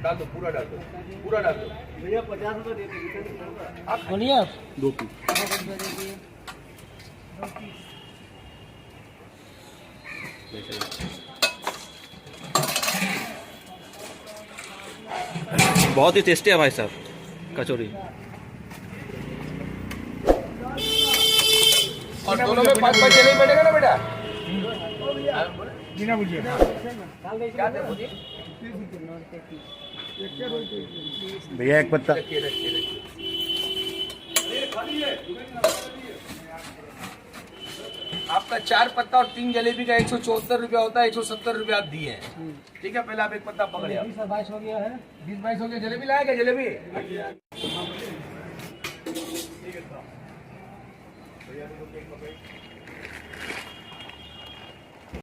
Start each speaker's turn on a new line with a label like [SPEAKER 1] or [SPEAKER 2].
[SPEAKER 1] डाल दो, पूरा डाल दो, पूरा डाल दो
[SPEAKER 2] भैया 50 रुपये दे दो।
[SPEAKER 3] बोलिए आप
[SPEAKER 4] 2 पीस। बहुत ही टेस्टी है भाई साहब कचौरी।
[SPEAKER 1] और दोनों में 5-5 जलेबी बैठेगा ना बेटा?
[SPEAKER 3] बिना भुजिया
[SPEAKER 1] क्या दे मुझे?
[SPEAKER 4] भैया एक पत्ता।
[SPEAKER 1] रखिए रखिए रखिए। आपका 4 पत्ता और 3 जलेबी का 174 रुपया होता है, 170 रुपया आप दिए हैं। ठीक है, पहले आप एक पत्ता पकड़े।
[SPEAKER 3] 22 हो गया है।
[SPEAKER 1] 20-22 हो गया। जलेबी लाया क्या? जलेबी ठीक है।